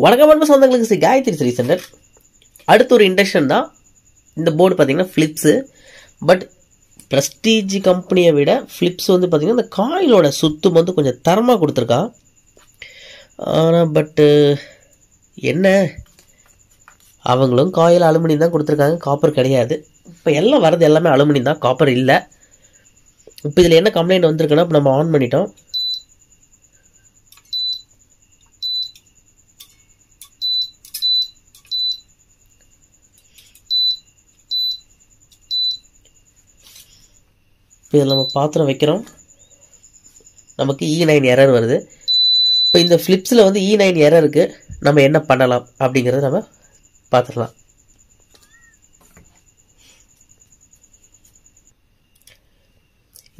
வணக்கம் அன்பு சொந்தங்களுக்கு ஸ்ரீ காயத்ரி ஸ்ரீ சென்டர். அடுத்த ஒரு இண்டக்ஷன் தான் இந்த போர்டு. பார்த்தீங்கன்னா ஃபிலிப்ஸு. பட் ப்ரெஸ்டீஜ் கம்பெனியை விட ஃபிலிப்ஸ் வந்து பார்த்திங்கன்னா இந்த காயிலோட சுத்தம் வந்து கொஞ்சம் தரமாக கொடுத்துருக்கா. ஆனால் பட்டு என்ன, அவங்களும் காயில் அலுமினியம் தான் கொடுத்துருக்காங்க, காப்பர் கிடையாது. இப்போ எல்லாம் வரது எல்லாமே அலுமினியம் தான், காப்பர் இல்லை. இப்போ இதில் என்ன கம்ப்ளைண்ட் வந்திருக்குன்னா, இப்போ நம்ம ஆன் பண்ணிட்டோம். இதில் நம்ம பாத்திரம் வைக்கிறோம், நமக்கு E9 எரர் வருது. இப்போ இந்த ஃபிலிப்ஸில் வந்து E9 எரருக்கு நம்ம என்ன பண்ணலாம் அப்படிங்கிறத நம்ம பார்த்துடலாம்.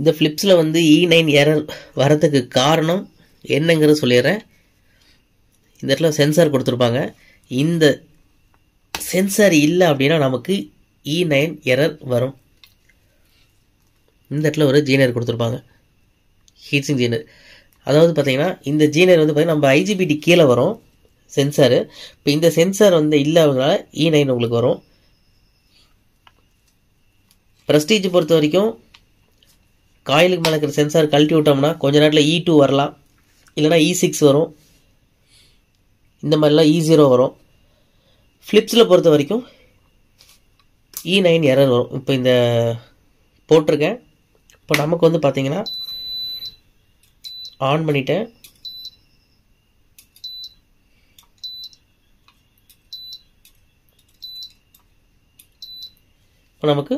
இந்த ஃபிலிப்ஸில் வந்து E9 எரர் வரதுக்கு காரணம் என்னங்கிறது சொல்லிடுறேன். இந்த இடத்துல சென்சார் கொடுத்துருப்பாங்க. இந்த சென்சார் இல்லை அப்படின்னா நமக்கு E9 எரர் வரும். இந்த இடத்துல ஒரு ஜீனர் கொடுத்துருப்பாங்க, ஹீட்ஸிங் ஜீனர். அதாவது பார்த்தீங்கன்னா இந்த ஜீனர் வந்து பார்த்தீங்கன்னா நம்ம IGBT கீழே வரும் சென்சாரு. இப்போ இந்த சென்சார் வந்து இல்லாதனால E9 உங்களுக்கு வரும். ப்ரெஸ்டீஜ் பொறுத்த வரைக்கும் காயிலுக்கு மேலே இருக்கிற சென்சார் கழட்டி விட்டோம்னா கொஞ்ச நேரத்தில் E2 வரலாம், இல்லைனா E6 வரும், இந்த மாதிரிலாம் E0 வரும். ஃபிலிப்ஸில் பொறுத்த வரைக்கும் E9 எரர் வரும். இப்போ இந்த போட்டிருக்கேன். இப்போ நமக்கு வந்து பார்த்தீங்கன்னா ஆன் பண்ணிட்டேன். இப்போ நமக்கு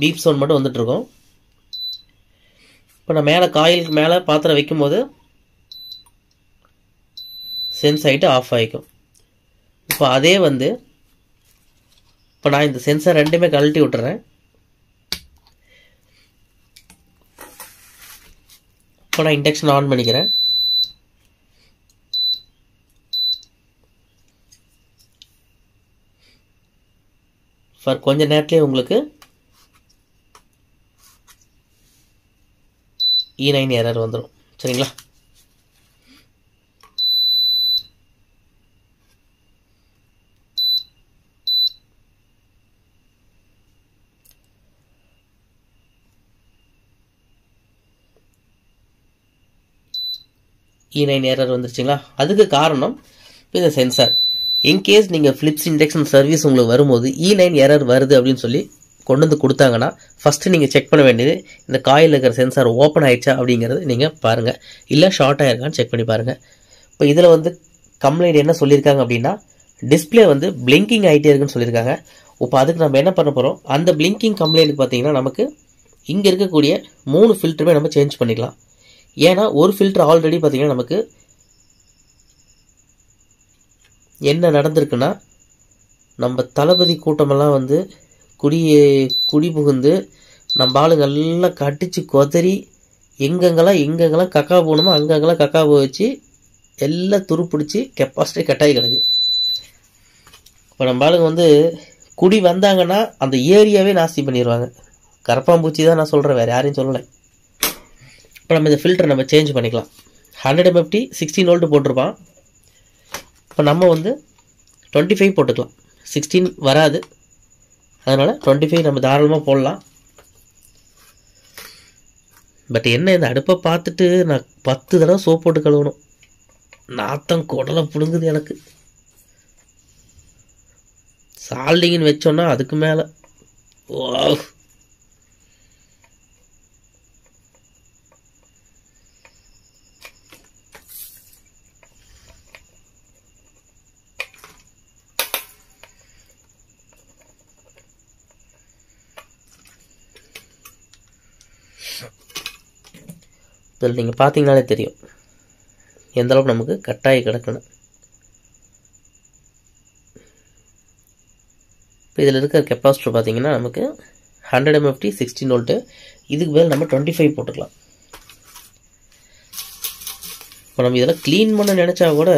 பீப் சவுண்ட் மட்டும் வந்துட்டுருக்கோம். இப்போ நான் மேலே காயிலுக்கு மேலே பாத்திரம் வைக்கும்போது சென்ஸ் ஆகிட்டு ஆஃப் ஆகிக்கும். இப்போ அதே வந்து இப்போ நான் இந்த சென்சார் ரெண்டுமே கழட்டி விட்டுறேன். இப்போ நான் இண்டக்ஷன் ஆன் பண்ணிக்கிறேன். ஃபார் கொஞ்ச நேரத்துலேயே உங்களுக்கு E9 எரர் வந்துடும். சரிங்களா? E9 error வந்துருச்சுங்களா? அதுக்கு காரணம் இந்த சென்சார். இன்கேஸ் நீங்கள் ஃபிலிப்ஸ் இண்டக்ஷன் சர்வீஸ் உங்களுக்கு வரும்போது E9 எரர் வருது அப்படின்னு சொல்லி கொண்டு வந்து கொடுத்தாங்கன்னா ஃபஸ்ட்டு நீங்கள் செக் பண்ண வேண்டியது இந்த காயில் இருக்கிற சென்சார் ஓப்பன் ஆகிடுச்சா அப்படிங்கிறது நீங்கள் பாருங்கள். இல்லை ஷார்ட் ஆகிருக்கான்னு செக் பண்ணி பாருங்கள். இப்போ இதில் வந்து கம்ப்ளைண்ட் என்ன சொல்லியிருக்காங்க அப்படின்னா, டிஸ்பிளே வந்து பிளிங்கிங் ஆகிட்டே இருக்குன்னு சொல்லியிருக்காங்க. இப்போ அதுக்கு நம்ம என்ன பண்ண போகிறோம், அந்த பிளிங்கிங் கம்ப்ளைண்ட்டுக்கு பார்த்தீங்கன்னா நமக்கு இங்கே இருக்கக்கூடிய 3 ஃபில்டருமே நம்ம சேஞ்ச் பண்ணிக்கலாம். ஏன்னா ஒரு ஃபில்டர் ஆல்ரெடி பார்த்தீங்கன்னா நமக்கு என்ன நடந்திருக்குன்னா, நம்ம தளபதி கூட்டமெல்லாம் வந்து குடி புகுந்து நம்ம ஆளுங்க எல்லாம் கட்டிச்சு கொதறி எங்கெங்கெல்லாம் கக்கா போகணுமோ அங்கங்கெல்லாம் கக்கா போய் வச்சு எல்லாம் துருப்பிடிச்சி கெப்பாசிட்டி கட்டாகி கிடக்கு. இப்போ நம்ம ஆளுங்க வந்து குடி வந்தாங்கன்னா அந்த ஏரியாவே நாஸ்தி பண்ணிடுவாங்க. கரப்பாம்பூச்சி தான் நான் சொல்கிறேன், வேறு யாரையும் சொல்லலை. இப்போ நம்ம இந்த ஃபில்டர் நம்ம சேஞ்ச் பண்ணிக்கலாம். 100 MFT 16 வோல்ட் போட்டிருப்பான். இப்போ நம்ம வந்து 25 போட்டுக்கலாம். 16 வராது, அதனால் 25 நம்ம தாராளமாக போடலாம். பட் என்ன, இந்த அடுப்பை பார்த்துட்டு நான் 10 தடவை சோப் போட்டு கழுவணும். நாத்தம் குடலை பிடுங்குது எனக்கு. சால்டிங்கன்னு வச்சோன்னா அதுக்கு மேலே ஓ. இதில் நீங்கள் பார்த்தீங்கனாலே தெரியும் எந்த அளவுக்கு நமக்கு கட்டாயி கிடக்கணும். இப்போ இதில் இருக்கிற கெப்பாசிட்டர் பார்த்தீங்கன்னா நமக்கு 100 MFT 16 வோல்ட்டு. இதுக்கு பதில் நம்ம 25 போட்டுக்கலாம். இப்போ நம்ம இதெல்லாம் க்ளீன் பண்ண நினச்சா கூட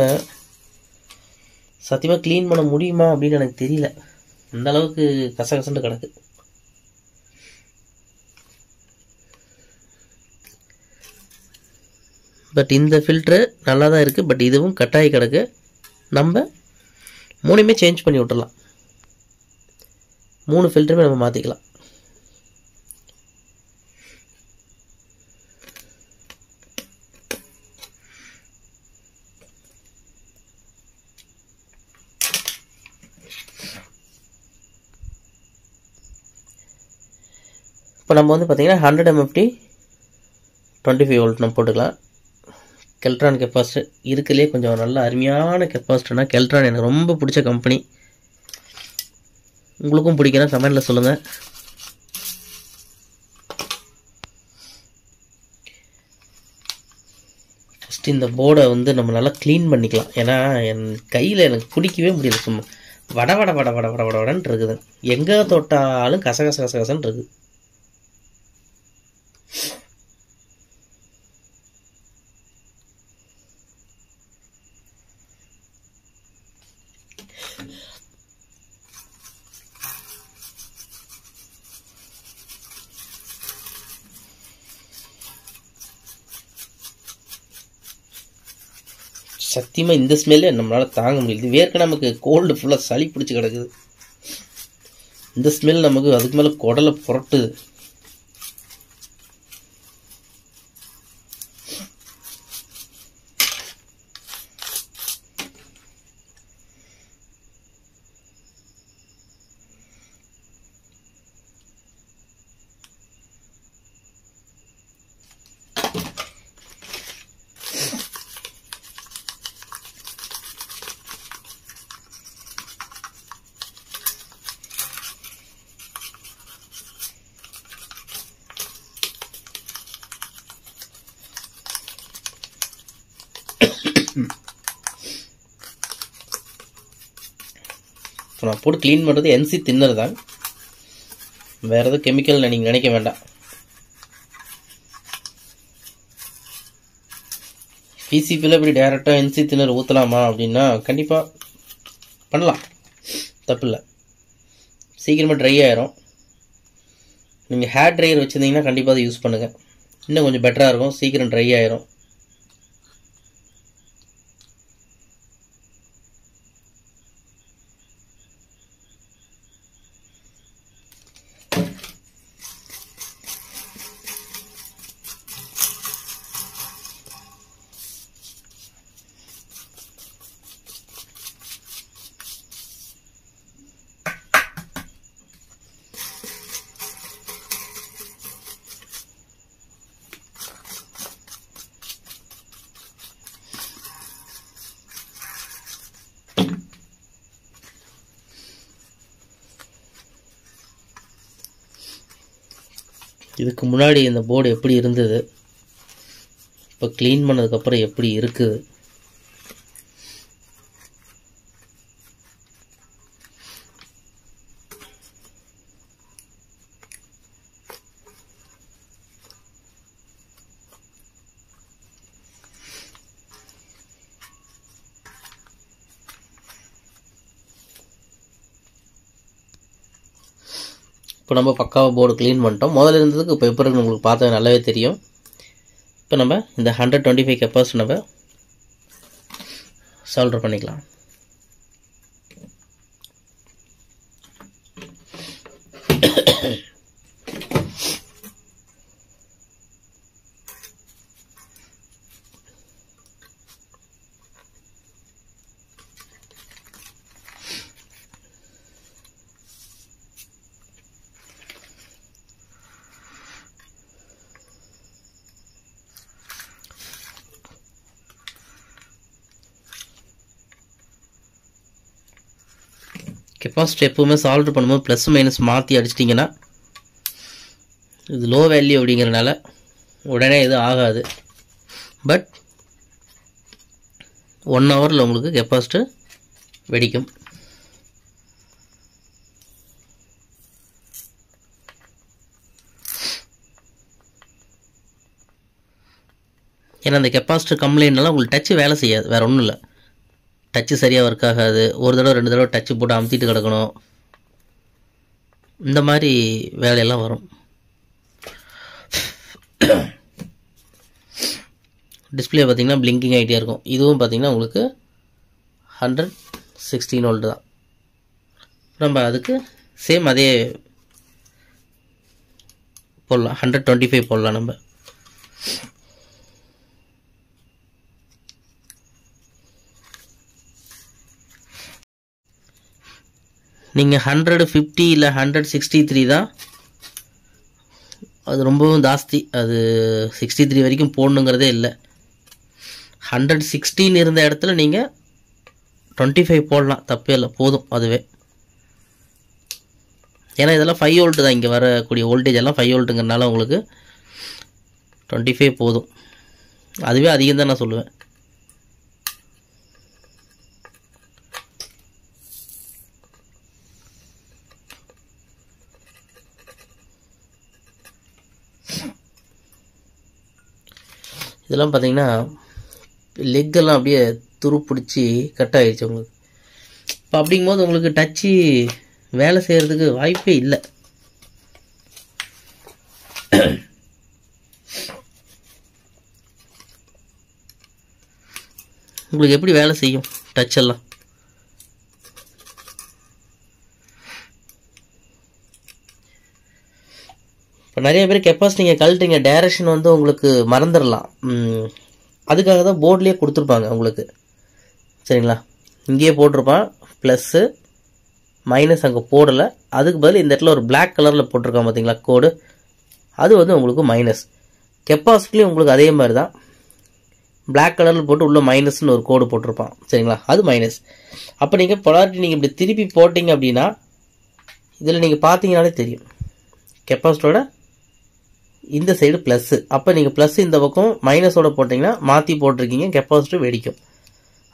சத்தியமாக க்ளீன் பண்ண முடியுமா அப்படின்னு எனக்கு தெரியல. அந்த அளவுக்கு கசகசன்னு கிடக்கு. பட் இந்த ஃபில்ட்ரு நல்லா தான் இருக்குது. பட் இதுவும் கட்டாயி கிடக்கு. நம்ம 3மே சேஞ்ச் பண்ணி விட்டுடலாம். 3 ஃபில்டருமே நம்ம மாற்றிக்கலாம். இப்போ நம்ம வந்து பார்த்திங்கன்னா 100 MFT 25 வோல்ட் நம்ம போட்டுக்கலாம். கெல்ட்ரான் கெப்பாசிட்டர் இருக்குதுலே கொஞ்சம் நல்ல அருமையான கெப்பாசிட்டர்னா கெல்ட்ரான் எனக்கு ரொம்ப பிடிச்ச கம்பெனி. உங்களுக்கும் பிடிக்கணும் கமெண்டில் சொல்லுங்கள். ஃபஸ்ட்டு இந்த போர்டை வந்து நம்ம நல்லா க்ளீன் பண்ணிக்கலாம். ஏன்னா என் கையில் எனக்கு பிடிக்கவே முடியல. சும்மா வட வட வட வட வட வடன்னு இருக்குது. எங்கே தொட்டாலும் கசகச கசகசன்னு இருக்குது. சத்தியமாக இந்த ஸ்மெல்லே நம்மளால் தாங்க முடியல. வேர்க்க நமக்கு கோல்டு ஃபுல்லாக சளி பிடிச்சி கிடக்குது. இந்த ஸ்மெல் நமக்கு அதுக்கு மேலே குடலை புரட்டுது. இப்போ நான் போட்டு க்ளீன் பண்ணுறது NC தின்னர் தான், வேறு எதுவும் கெமிக்கல் நீங்கள் நினைக்க வேண்டாம். PCPயில் இப்படி டேரெக்டாக NC தின்னர் ஊற்றலாமா அப்படின்னா கண்டிப்பாக பண்ணலாம், தப்பில்லை. சீக்கிரமாக ட்ரை ஆயிரும். நீங்கள் ஹேர் ட்ரையர் வச்சுருந்தீங்கன்னா கண்டிப்பாக அதை யூஸ் பண்ணுங்கள், இன்னும் கொஞ்சம் பெட்டராக இருக்கும், சீக்கிரம் ட்ரை ஆயிரும். இதுக்கு முன்னாடி இந்த போர்டு எப்படி இருந்தது, இப்போ க்ளீன் பண்ணதுக்கப்புறம் எப்படி இருக்குது. இப்போ நம்ம பக்காவாக போர்டு க்ளீன் பண்ணிட்டோம். முதல்ல இருந்ததுக்கு இப்போ எப்படி இருக்குன்னு உங்களுக்கு பார்த்தா நல்லாவே தெரியும். இப்போ நம்ம இந்த 125 கெப்பாசிட்டி நம்ம சால்டர் பண்ணிக்கலாம். கெப்பாசிட்டி எப்போவுமே சால்டர் பண்ணும்போது ப்ளஸ் மைனஸ் மாற்றி அடிச்சிட்டிங்கன்னா, இது லோ வேல்யூ அப்படிங்கிறனால உடனே எதுவும் ஆகாது. பட் 1 ஹவரில் உங்களுக்கு கெப்பாசிட்டி வெடிக்கும். ஏன்னா அந்த கெப்பாசிட்டி கம்ப்ளைண்ட்னால உங்களுக்கு டச்சு வேலை செய்யாது, வேறு ஒன்றும் இல்லை. டச்சு சரியாக ஒர்க் ஆகாது, ஒரு தடவை 2 தடவை டச்சு போட்டு அமுத்திட்டு கிடக்கணும், இந்த மாதிரி வேலையெல்லாம் வரும். டிஸ்பிளே பார்த்திங்கன்னா பிளிங்கிங் ஆகிட்டே இருக்கும். இதுவும் பார்த்திங்கன்னா உங்களுக்கு 116 வோல்ட் தான். நம்ம அதுக்கு சேம் அதே போடலாம், 125 போடலாம். நம்ம நீங்கள் 150 இல்லை 163 தான், அது ரொம்பவும் ஜாஸ்தி. அது 63 வரைக்கும் போடணுங்கிறதே இல்லை. 116 இருந்த இடத்துல நீங்கள் 25 போடலாம், தப்பே இல்லை, போதும் அதுவே. ஏன்னா இதெல்லாம் 5 வோல்ட் தான், இங்கே வரக்கூடிய வோல்டேஜ் எல்லாம் 5 வோல்ட்டுங்கிறனால உங்களுக்கு 25 போதும். அதுவே அதிகம் தான் நான் சொல்லுவேன். இதெல்லாம் பார்த்தீங்கன்னா லெக்கெல்லாம் அப்படியே துரு பிடிச்சி கட் ஆகிடுச்சு உங்களுக்கு. இப்போ அப்படிங்கும்போது உங்களுக்கு டச்சு வேலை செய்கிறதுக்கு வாய்ப்பே இல்லை. உங்களுக்கு எப்படி வேலை செய்யும் டச் எல்லாம்? இப்போ நிறைய பேர் கெப்பாசிட்டி நீங்கள் கழட்டுறீங்க, டைரக்ஷன் வந்து உங்களுக்கு மறந்துடலாம். அதுக்காக தான் போர்ட்லேயே கொடுத்துருப்பாங்க உங்களுக்கு, சரிங்களா? இங்கேயே போட்டிருப்பான் ப்ளஸ்ஸு மைனஸ், அங்கே போடலை. அதுக்கு பதில் இந்த இடத்துல ஒரு பிளாக் கலரில் போட்டிருக்கான் பார்த்தீங்களா கோடு, அது வந்து உங்களுக்கு மைனஸ். கெப்பாசிட்டிலையும் உங்களுக்கு அதே மாதிரி தான் பிளாக் கலரில் போட்டு உள்ள மைனஸ்னு ஒரு கோடு போட்டிருப்பான், சரிங்களா? அது மைனஸ். அப்போ நீங்கள் பொலாரிட்டி நீங்கள் இப்படி திருப்பி போட்டிங்க அப்படின்னா இதில் நீங்கள் பார்த்தீங்கனாலே தெரியும், கெப்பாசிட்டரோட இந்த சைடு ப்ளஸ்ஸு. அப்போ நீங்கள் ப்ளஸ் இந்த பக்கம் மைனஸோட போட்டிங்கன்னா மாற்றி போட்டிருக்கீங்க, கெப்பாசிட்டர் வெடிக்கும்.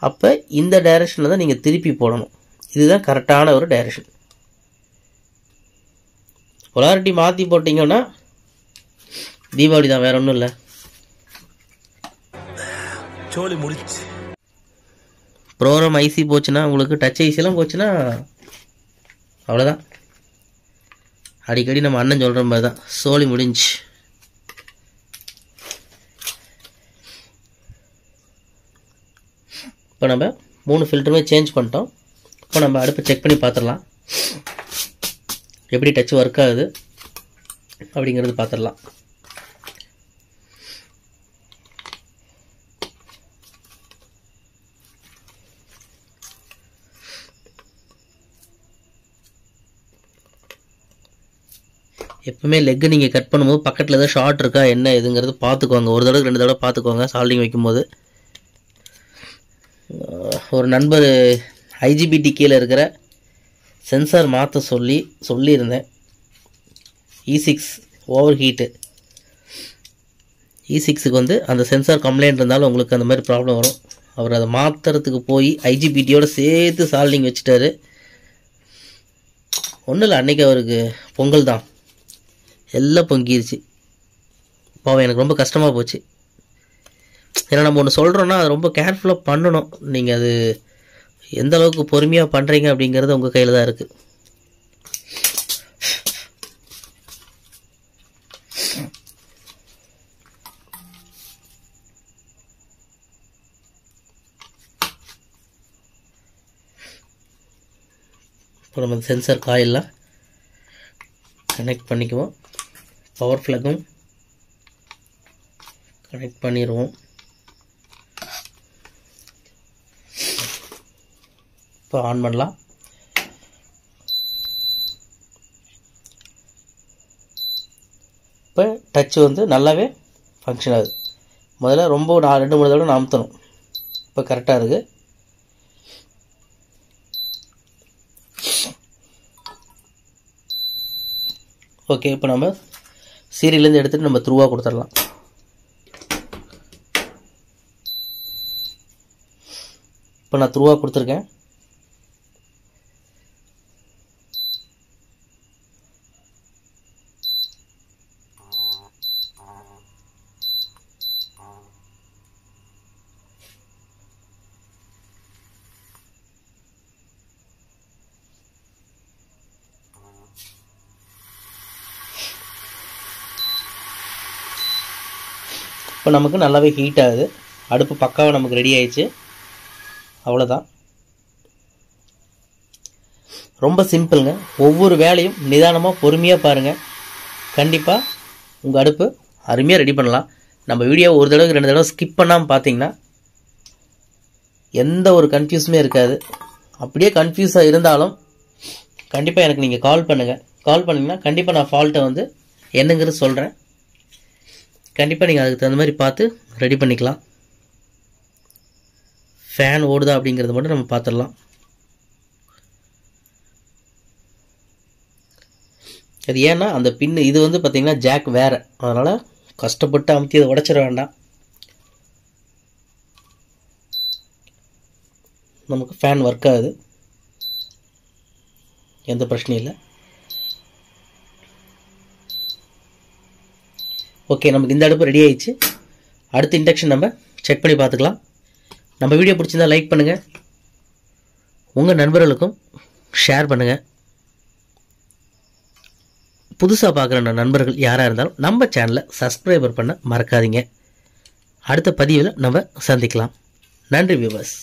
அப்போ இந்த டைரெக்ஷனில் தான் நீங்கள் திருப்பி போடணும். இதுதான் கரெக்டான ஒரு டைரெக்ஷன். பொலாரிட்டி மாற்றி போட்டிங்கன்னா தீபாவளி தான், வேற ஒன்றும் இல்லை. சோலி முடிச்சு ப்ரோக்ராம் ஐசி போச்சுன்னா, உங்களுக்கு டச் ஐசிலாம் போச்சுன்னா அவ்வளோதான். அடிக்கடி நம்ம அண்ணன் சொல்கிற மாதிரி தான், சோலி முடிஞ்சு. இப்போ நம்ம 3 ஃபில்டருமே சேஞ்ச் பண்ணிட்டோம். இப்போ நம்ம அடுப்பை செக் பண்ணி பார்த்துடலாம், எப்படி டச் ஒர்க் ஆகுது அப்படிங்கிறது பார்த்துடலாம். எப்பவுமே லெக்கு நீங்கள் கட் பண்ணும்போது பக்கத்தில் ஏதாவது ஷார்ட் இருக்கா என்ன இதுங்கிறது பார்த்துக்கோங்க. ஒரு தடவை 2 தடவை பார்த்துக்கோங்க சால்டிங் வைக்கும்போது. ஒரு நண்பர் ஐஜிபிடி கீழே இருக்கிற சென்சார் மாற்ற சொல்லியிருந்தேன். E6 over heat. E6க்கு வந்து அந்த சென்சார் கம்ப்ளைண்ட் இருந்தாலும் உங்களுக்கு அந்த மாதிரி ப்ராப்ளம் வரும். அவர் அதை மாற்றுறதுக்கு போய் ஐஜிபிடியோடு சேர்த்து சால்டிங் வச்சுட்டாரு. ஒன்றும் இல்லை, அன்றைக்கி அவருக்கு பொங்கல் தான், எல்லாம் பொங்கிருச்சு. பாவம், எனக்கு ரொம்ப கஷ்டமாக போச்சு. ஏன்னா நம்ம ஒன்று சொல்கிறோன்னா அது ரொம்ப கேர்ஃபுல்லாக பண்ணணும். நீங்கள் அது எந்த அளவுக்கு பொறுமையாக பண்ணுறீங்க அப்படிங்கிறது உங்கள் கையில் தான் இருக்குது. இப்போ நம்ம சென்சார் காயிலெலாம் கனெக்ட் பண்ணிக்குவோம். பவர் ஃப்ளக்கும் கனெக்ட் பண்ணிடுவோம். இப்போ ஆன் பண்ணலாம். இப்போ டச் வந்து நல்லாவே ஃபங்க்ஷன் ஆகுது. முதல்ல ரொம்ப 2-3 தடவை நான் அமுத்தணும். இப்போ கரெக்டாக இருக்குது. ஓகே, இப்போ நம்ம சீரியலேருந்து எடுத்துகிட்டு நம்ம த்ரூவாக கொடுத்துடலாம். இப்போ நான் த்ரூவாக கொடுத்துருக்கேன். இப்போ நமக்கு நல்லாவே ஹீட் ஆகுது. அடுப்பு பக்காவாக நமக்கு ரெடி ஆயிடுச்சு. அவ்வளோதான். ரொம்ப சிம்பிளுங்க. ஒவ்வொரு வேலையும் நிதானமாக பொறுமையாக பாருங்கள். கண்டிப்பாக உங்கள் அடுப்பு அருமையாக ரெடி பண்ணலாம். நம்ம வீடியோ ஒரு தடவை 2 தடவை ஸ்கிப் பண்ணாமல் பார்த்தீங்கன்னா எந்த ஒரு கன்ஃபியூஸுமே இருக்காது. அப்படியே கன்ஃபியூஸாக இருந்தாலும் கண்டிப்பாக எனக்கு நீங்கள் கால் பண்ணுங்கள். கால் பண்ணிங்கன்னா கண்டிப்பாக நான் ஃபால்ட்டை வந்து என்னங்கிறது சொல்கிறேன். கண்டிப்பாக நீங்கள் அதுக்கு தகுந்த மாதிரி பார்த்து ரெடி பண்ணிக்கலாம். ஃபேன் ஓடுதா அப்படிங்கிறத மட்டும் நம்ம பார்த்துடலாம். அது ஏன்னா அந்த பின்னு இது வந்து பார்த்திங்கன்னா ஜாக் வேறு, அதனால் கஷ்டப்பட்டு அமுத்தி அதை உடைச்சிட வேண்டாம். நமக்கு ஃபேன் ஒர்க் ஆகுது, எந்த பிரச்சனையும் இல்லை. ஓகே, நமக்கு இந்த அடுப்பு ரெடி ஆயிடுச்சு. அடுத்த இண்டக்ஷன் நம்ம செக் பண்ணி பார்த்துக்கலாம். நம்ம வீடியோ பிடிச்சிருந்தா லைக் பண்ணுங்கள், உங்கள் நண்பர்களுக்கும் ஷேர் பண்ணுங்கள். புதுசாக பார்க்குற நண்பர்கள் யாராக இருந்தாலும் நம்ம சேனலை சப்ஸ்கிரைபர் பண்ண மறக்காதீங்க. அடுத்த பதிவில் நம்ம சந்திக்கலாம். நன்றி வியூவர்ஸ்.